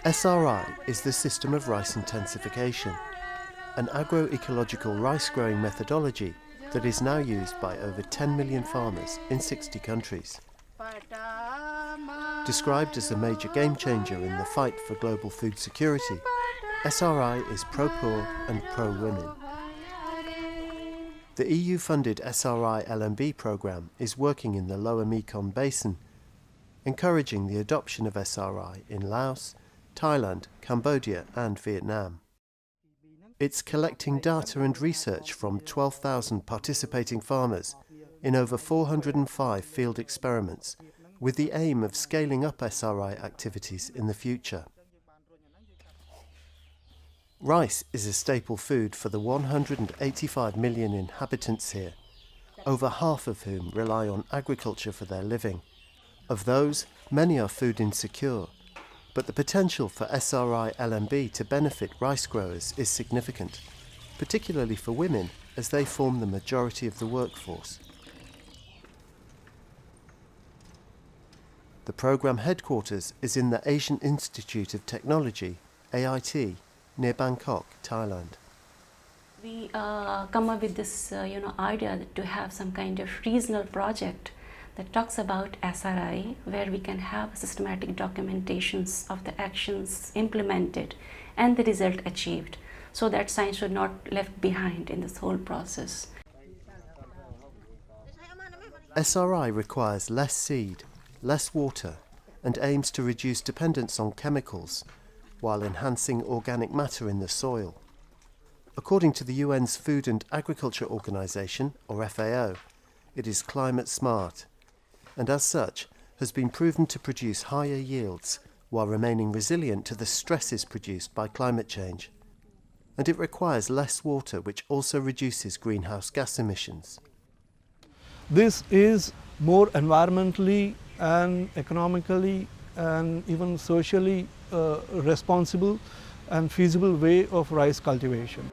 SRI is the system of rice intensification, an agroecological rice-growing methodology that is now used by over 10 million farmers in 60 countries. Described as a major game-changer in the fight for global food security, SRI is pro-poor and pro-women. The EU-funded Sri-Lmb programme is working in the lower Mekong Basin, encouraging the adoption of SRI in Laos, Thailand, Cambodia and Vietnam. It's collecting data and research from 12,000 participating farmers in over 405 field experiments with the aim of scaling up SRI activities in the future. Rice is a staple food for the 185 million inhabitants here, over half of whom rely on agriculture for their living. Of those, many are food insecure, but the potential for Sri-Lmb to benefit rice growers is significant, particularly for women as they form the majority of the workforce. The programme headquarters is in the Asian Institute of Technology, AIT, near Bangkok, Thailand. We come up with this idea to have some kind of regional project that talks about SRI, where we can have systematic documentations of the actions implemented and the result achieved, so that science should not left behind in this whole process. SRI requires less seed, less water, and aims to reduce dependence on chemicals, while enhancing organic matter in the soil. According to the UN's Food and Agriculture Organization, or FAO, it is climate smart, and as such has been proven to produce higher yields while remaining resilient to the stresses produced by climate change. And it requires less water, which also reduces greenhouse gas emissions. This is more environmentally and economically and even socially responsible and feasible way of rice cultivation.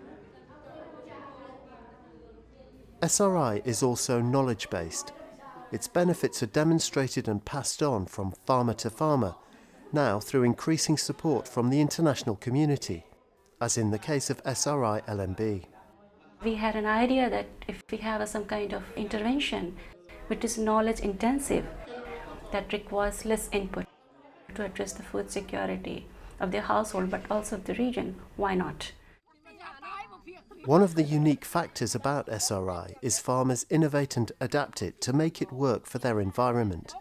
SRI is also knowledge-based. Its benefits are demonstrated and passed on from farmer to farmer, now through increasing support from the international community, as in the case of Sri-Lmb. We had an idea that if we have some kind of intervention which is knowledge intensive, that requires less input to address the food security of the household but also of the region, why not? One of the unique factors about SRI is farmers innovate and adapt it to make it work for their environment.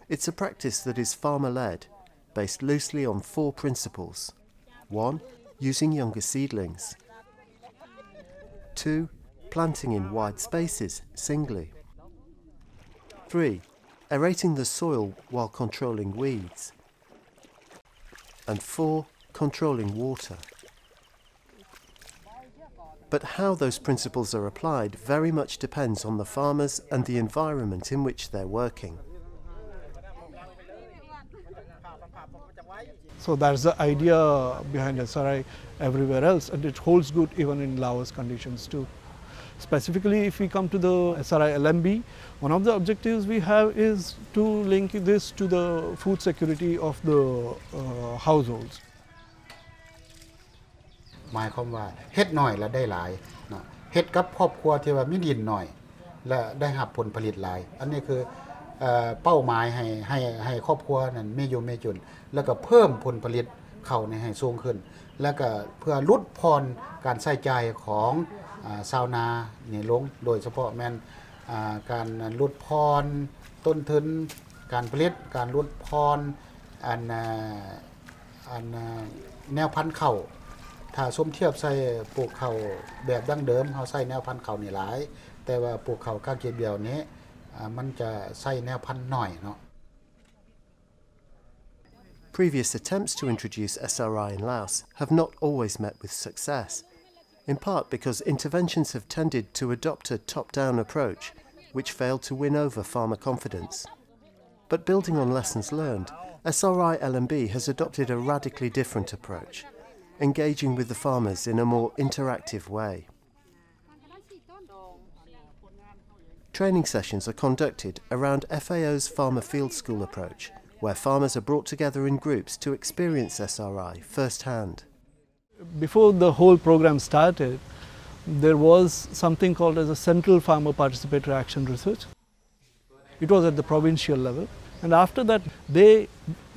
It's a practice that is farmer-led, based loosely on 4 principles. 1. Using younger seedlings. 2. Planting in wide spaces, singly. 3. Aerating the soil while controlling weeds. And 4. Controlling water. But how those principles are applied very much depends on the farmers and the environment in which they're working. So that's the idea behind SRI everywhere else, and it holds good even in Laos conditions too. Specifically, if we come to the Sri-Lmb, one of the objectives we have is to link this to the food security of the households. หมายความว่าเฮ็ดน้อยและได้หลายเนาะเฮ็ดกับครอบครัวที่ว่ามีดินน้อยและได้รับผลผลิตหลายอันนี้คือเป้าหมายให้ครอบครัวนั้นมีอยู่มีจุนแล้วก็เพิ่มผลผลิตเข้าในให้สูงขึ้นแล้วก็เพื่อลดพรการใช้จ่ายของชาวนานี่ลงโดยเฉพาะแม่นการลดพรต้นทุนการผลิตการลดพรแนวพันธุ์ข้าวถ้าสมเทียบใส่ปลูกข้าวแบบดั้งเดิมเฮาใส่แนวพันธุ์ข้าวนี่หลายแต่ว่าปลูกข้าวกาเกียบเดียวนี้มันจะใส่แนวพันธุ์น้อยเนาะ Previous attempts to introduce SRI in Laos have not always met with success, in part because interventions have tended to adopt a top-down approach which failed to win over farmer confidence. But building on lessons learned, Sri-Lmb has adopted a radically different approach, engaging with the farmers in a more interactive way. Training sessions are conducted around FAO's Farmer Field School approach, where farmers are brought together in groups to experience SRI firsthand. Before the whole program started, there was something called as a Central Farmer Participatory Action Research. It was at the provincial level, and after that they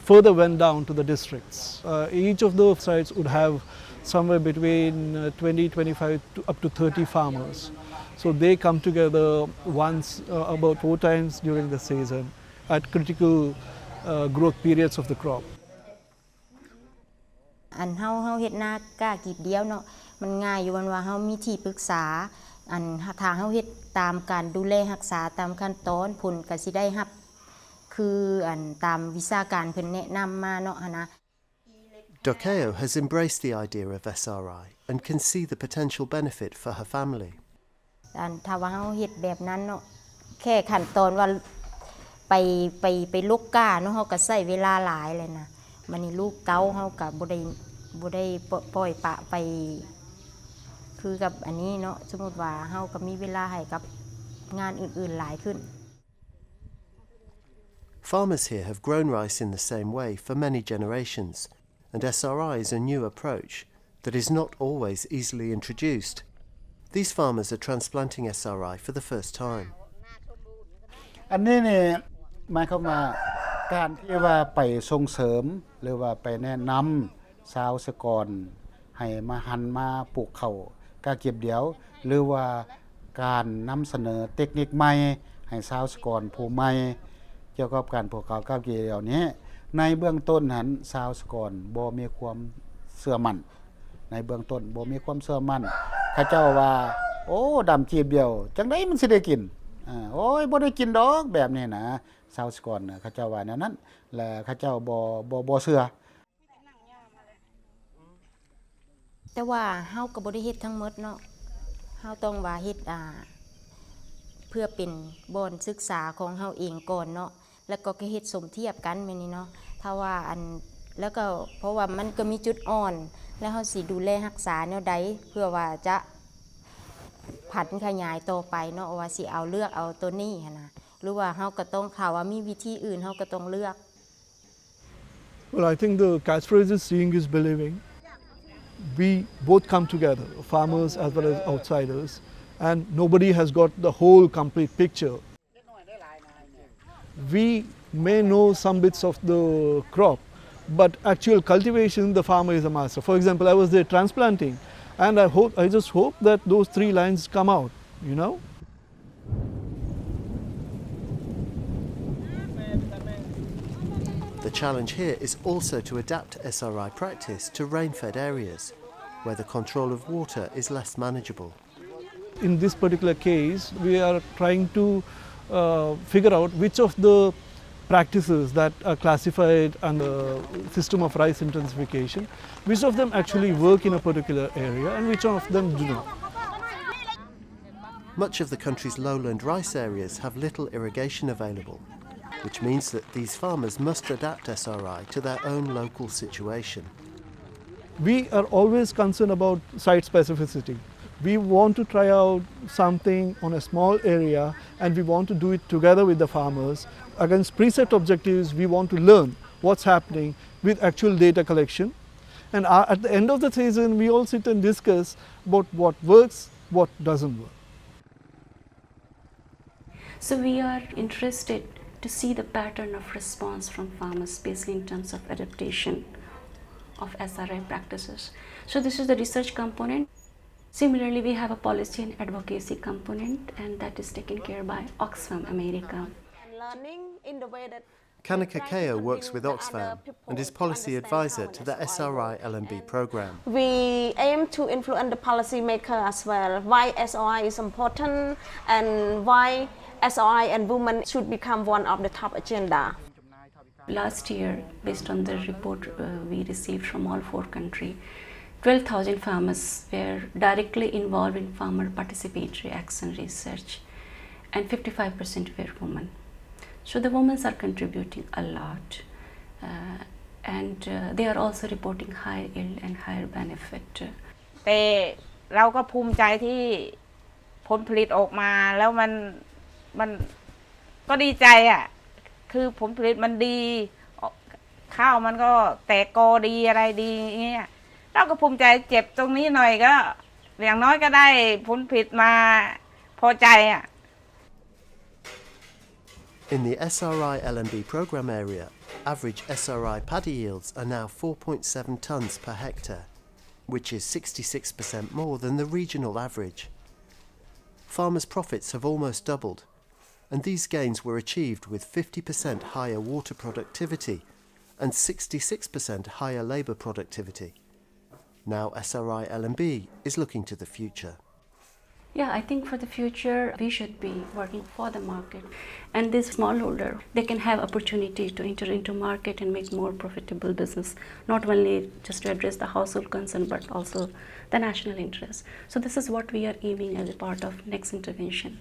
further went down to the districts. Each of those sites would have somewhere between 20, 25 to up to 30 farmers. So they come together once, about 4 times during the season at critical growth periods of the crop. อันเฮาเฮ็ดนากล้ากีบเดียวเนาะมันง่ายอยู่ว่าเฮามีที่ปรึกษาอันถ้าเฮาเฮ็ดตามการดูแลรักษาตามขั้นตอนผลก็สิได้รับคืออันตามวิชาการเพิ่นแนะนำมาเนาะนะ Dokeo has embraced the idea of SRI and can see the potential benefit for her family. อันถ้าว่าเฮาเฮ็ดแบบนั้นเนาะแค่ขั้นตอนว่าไปลูกก้าเนาะเฮาก็ใช้เวลาหลายเลยนะมันนี่ลูกเต้าเฮาก็บ่ได้ปล่อยปะไปคือกับอันนี้เนาะสมมุติว่าเฮาก็มีเวลาให้กับงานอื่นๆหลายขึ้น Farmers here have grown rice in the same way for many generations, and SRI is a new approach that is not always easily introduced. These farmers are transplanting SRI for the first time. อันนี้เนี่ยหมายความว่าการที่ว่าไปส่งเสริมหรือว่าไปแนะนำชาวสกรให้มาหันมาปลูกข้าวกาเก็บเดียวหรือว่าการนำเสนอเทคนิคใหม่ให้ชาวสกรผู้ใหม่เกี่ยวกับการปลูกข้าวกาเก็บเดียวนี้ในเบื้องต้นนั้นชาวสกรบ่มีความเชื่อมั่นในเบื้องต้นบ่มีความเชื่อมั่นเขาเจ้าว่าโอ้ดำจีบเดียวจังได๋มันสิได้กินโอ้ยบ่ได้กินดอกแบบนี้นะชาวสกรเขาเจ้าว่าแนวนั้นและเขาเจ้าบ่เชื่อแต่ว่าเฮาก็บ่ได้เฮ็ดทั้งหมดเนาะเฮาต้องว่าเฮ็ดเพื่อเป็นบ่อนศึกษาของเฮาเองก่อนเนาะแล้วก็เฮ็ดสมเทียบกันแม่นี่เนาะถ้าว่าอันแล้วก็เพราะว่ามันก็มีจุดอ่อนแล้วเฮาสิดูแลรักษาแนวใดเพื่อว่าจะผันขยายต่อไปเนาะว่าสิเอาเลือกเอาตัวนี้หั่นน่ะหรือว่าเฮาก็ต้องข่าวว่ามีวิธีอื่นเฮาก็ต้องเลือก Well, I think the catchphrase is seeing is believing. We both come together, farmers as well as outsiders, and nobody has got the whole complete picture. We may know some bits of the crop, but actual cultivation, the farmer is a master. For example, I was there transplanting, and I just hope that those 3 lines come out, you know. The challenge here is also to adapt SRI practice to rain-fed areas, where the control of water is less manageable. In this particular case, we are trying to figure out which of the practices that are classified under system of rice intensification, which of them actually work in a particular area and which of them do not. Much of the country's lowland rice areas have little irrigation available, which means that these farmers must adapt SRI to their own local situation. We are always concerned about site specificity. We want to try out something on a small area and we want to do it together with the farmers. Against preset objectives, we want to learn what's happening with actual data collection. And at the end of the season, we all sit and discuss about what works, what doesn't work. So we are interested to see the pattern of response from farmers, especially in terms of adaptation of SRI practices. So this is the research component. Similarly, we have a policy and advocacy component, and that is taken care by Oxfam America. Kanika Keo works with Oxfam and is policy advisor to the Sri-Lmb program. We aim to influence the policymaker as well, why SRI is important and why SRI and women should become one of the top agenda. Last year, based on the report we received from all 4 countries, 12,000 farmers were directly involved in farmer participatory action research, and 55% were women. So the women are contributing a lot, and they are also reporting higher yield and higher benefit. แต่เราก็ภูมิใจที่ผลผลิตออกมาแล้วมันก็ดีใจอ่ะคือผลผลิตมันดี ข้าวมันก็แตกกอดีอะไรดีอย่างเงี้ยเราก็ภูมิใจเจ็บตรงนี้หน่อยก็อย่างน้อยก็ได้ผลผลิตมาพอใจอ่ะ In the SRI-LMB programme area, average SRI paddy yields are now 4.7 tonnes per hectare, which is 66% more than the regional average. Farmers' profits have almost doubled, and these gains were achieved with 50% higher water productivity and 66% higher labour productivity. Now SRI-LMB is looking to the future. Yeah, I think for the future we should be working for the market, and this smallholder, they can have opportunity to enter into market and make more profitable business, not only just to address the household concern but also the national interest. So this is what we are aiming as a part of next intervention.